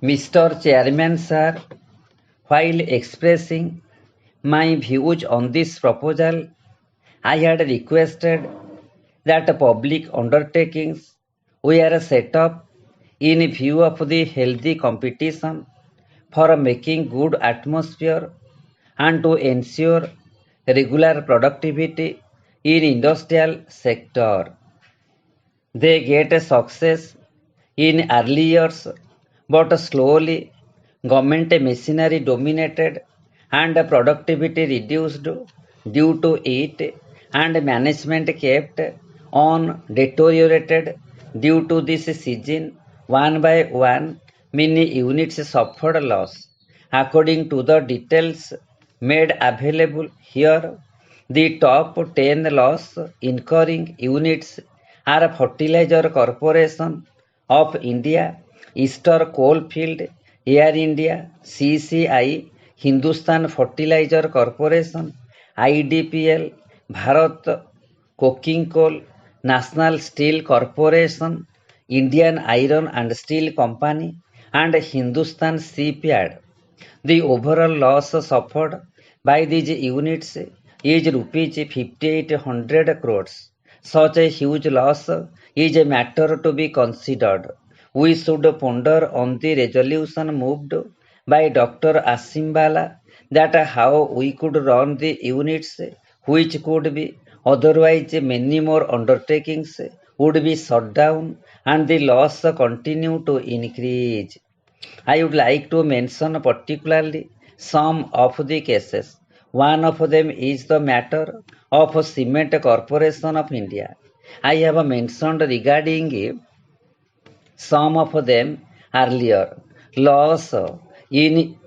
Mr. Chairman, sir, while expressing my views on this proposal, I had requested that public undertakings were set up in view of the healthy competition for making good atmosphere and to ensure regular productivity in industrial sector. They get a success in early years, but slowly government machinery dominated and productivity reduced due to it, and management kept on deteriorated due to this season. One by one, many units suffered loss. According to the details made available here, the top 10 loss incurring units are Fertilizer Corporation of India, Eastern Coalfield, Air India, CCI, Hindustan Fertilizer Corporation, IDPL, Bharat Coking Coal, National Steel Corporation, Indian Iron and Steel Company, and Hindustan Shipyard. The overall loss suffered by these units is rupees 5,800 crores. Such a huge loss is a matter to be considered. We should ponder on the resolution moved by Dr. Asimbala that how we could run the units which could be otherwise many more undertakings would be shut down and the loss continue to increase. I would like to mention particularly some of the cases. One of them is the matter of Cement Corporation of India. I have mentioned regarding some of them earlier. Loss in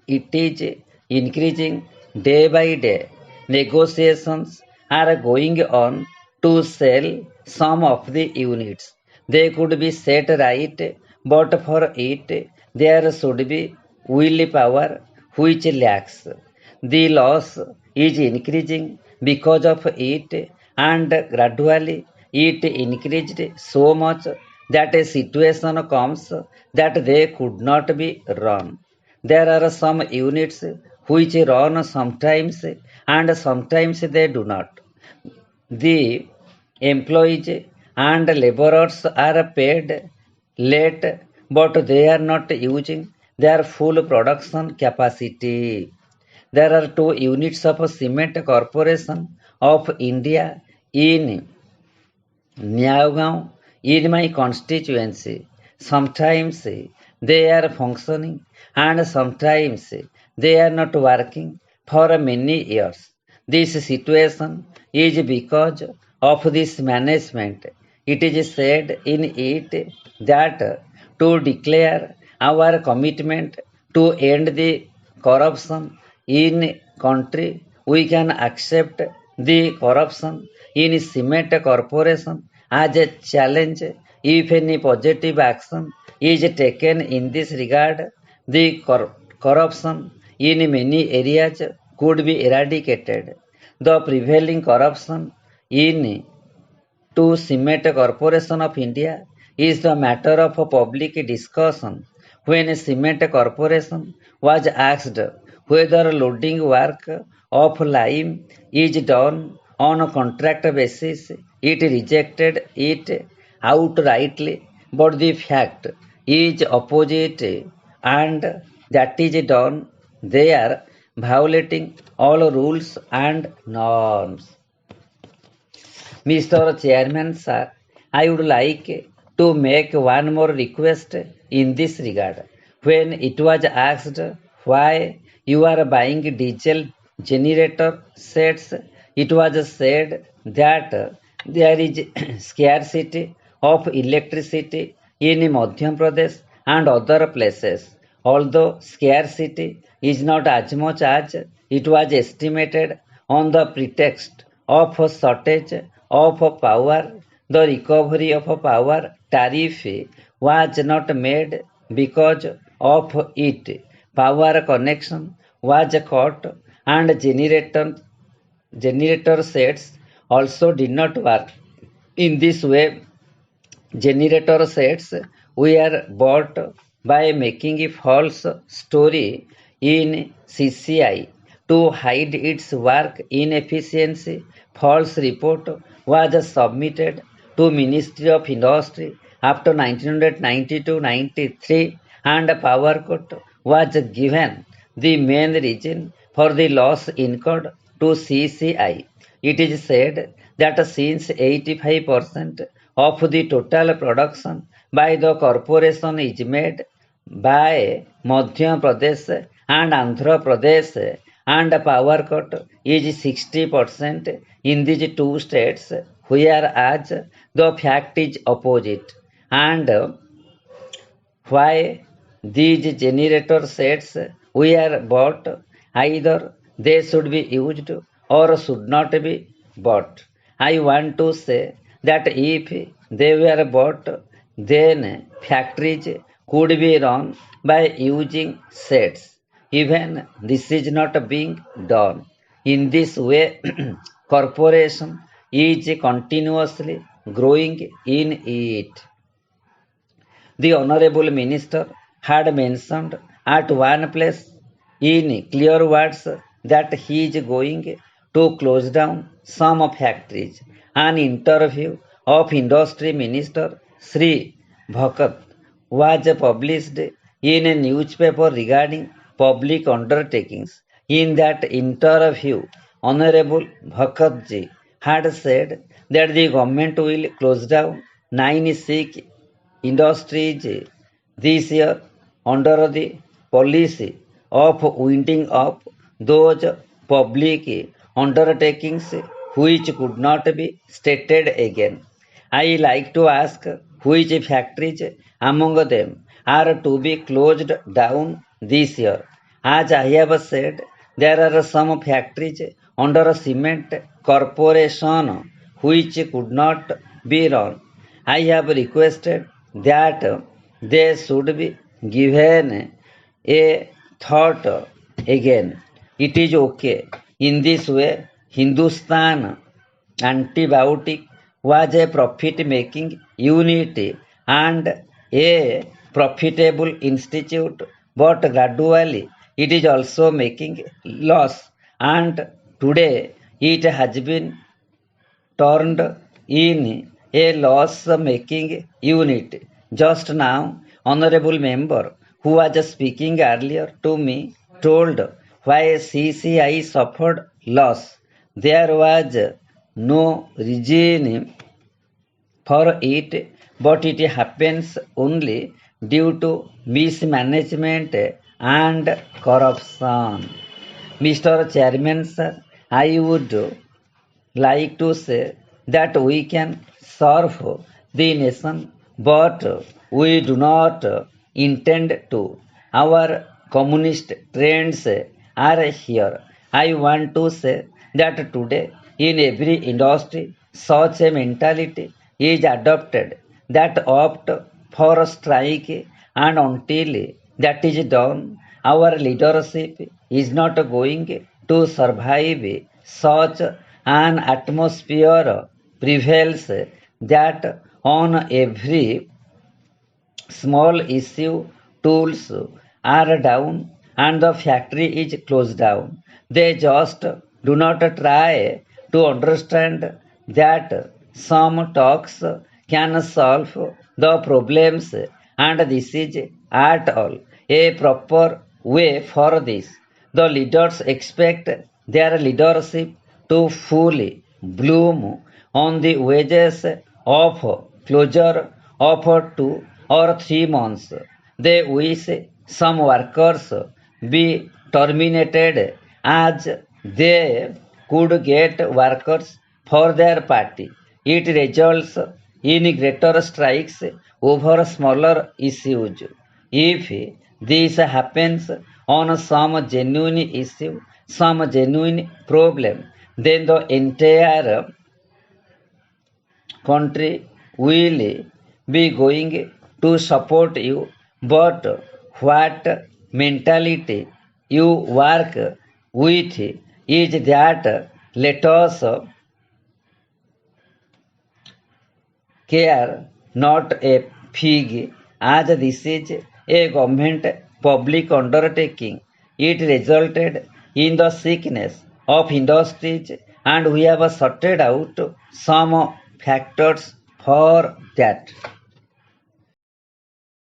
it is increasing day by day. Negotiations are going on to sell some of the units. They could be set right, but for it there should be willpower which lacks. The loss is increasing because of it, and gradually it increased so much that a situation comes that they could not be run. There are some units which run sometimes and sometimes they do not. The employees and laborers are paid late, but they are not using their full production capacity. There are two units of Cement Corporation of India in Nyagaon in my constituency. Sometimes they are functioning and sometimes they are not working for many years. This situation is because of this management. It is said in it that to declare our commitment to end the corruption in country, we can accept the corruption in Cement Corporation as a challenge. If any positive action is taken in this regard, the corruption in many areas could be eradicated. The prevailing corruption in to Cement Corporation of India is the matter of public discussion. When Cement Corporation was asked whether loading work of lime is done on a contract basis, it rejected it outrightly. But the fact is opposite, and that is done. They are violating all rules and norms. Mr. Chairman, sir, I would like to make one more request in this regard. When it was asked why you are buying diesel generator sets, it was said that there is scarcity of electricity in Madhya Pradesh and other places. Although scarcity is not as much as it was estimated on the pretext of shortage of power, the recovery of power tariff was not made because of it. Power connection was cut and generator sets also did not work. In this way, generator sets were bought by making a false story in CCI to hide its work inefficiency. False report was submitted to Ministry of Industry after 1992-93 and Power Cut was given the main reason for the loss incurred to CCI. It is said that since 85% of the total production by the corporation is made by Madhya Pradesh and Andhra Pradesh and power cut is 60% in these two states, whereas the fact is opposite. And why these generator sets were bought, either they should be used or should not be bought. I want to say that if they were bought, then factories could be run by using sets. Even this is not being done. In this way, corporation is continuously growing in it. The Honorable Minister had mentioned at one place in clear words that he is going to close down some factories. An interview of Industry Minister Sri Bhakat was published in a newspaper regarding public undertakings. In that interview, Honorable Bhakatji had said that the government will close down 9 Sikh industries this year under the policy of winding up those public undertakings which could not be stated again. I like to ask which factories among them are to be closed down this year. As I have said, there are some factories under cement corporation which could not be run. I have requested that they should be given a thought again. It is okay. In this way, Hindustan Antibiotic was a profit-making unit and a profitable institute, but gradually it is also making loss, and today it has been turned in a loss-making unit. Just now, honorable member who was speaking earlier to me told why CCI suffered loss. There was no reason for it, but it happens only due to mismanagement and corruption. Mr. Chairman, sir, I would like to say that we can serve the nation, but we do not intend to. Our communist trends are here. I want to say that today in every industry such a mentality is adopted that opt for strike, and until that is done, our leadership is not going to survive. Such an atmosphere prevails that on every small issue tools are down and the factory is closed down. They just do not try to understand that some talks can solve the problems, and this is at all a proper way for this. The leaders expect their leadership to fully bloom on the wages of closure of 2 or 3 months. They wish some workers be terminated as they could get workers for their party. It results in greater strikes over smaller issues. If this happens on some genuine issue, some genuine problem, then the entire country will be going to support you. But what mentality you work with is that let us care not a fig, as this is a government public undertaking. It resulted in the sickness of industries, and we have sorted out some factors for that.